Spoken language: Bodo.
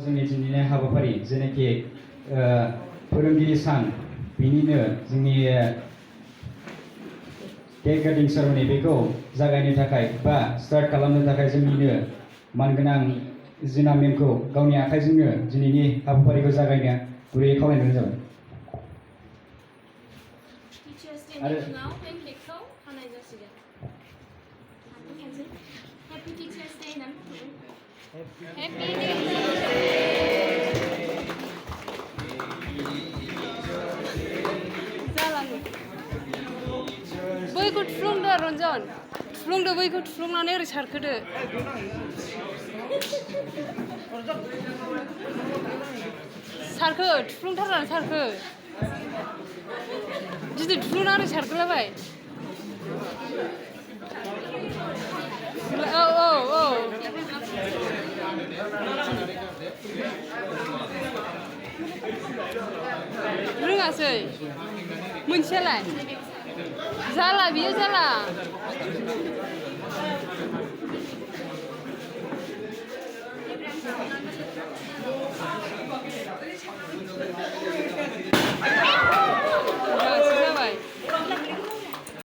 जोंनि दिनैनि हाबाफारि जेनाखि फोरोंगिरि सान बिनिनो जोंनि केक काटिं सेरेमनि बेखौ जागायनो थाखाय बा स्टार्ट खालामनो थाखाय जोंनिनो मानगोनां जिना मेमखौ गावनि आखाइजोंनो दिनैनि हाबाफारिखौ जागायनो गुरैयै खावलायनाय जाबाय। टीचर्स डेनि मुङाव बे केकखौ हानाय जासिगोन। हेपि टीचर्स डे होननानै हेपि जालाङो बैखौ थुफ्लुंदो रन्जन थुफ्लुंदो बैखौ थुफ्लुंनानै ओरै सारखोदो सारखो थुफ्लुंथारनानै सारखो गिदिर थुफ्लुंना ओरै सारखोलाबाय औ औ औ रोङासै मोनसेयालाय जाला बियो जाला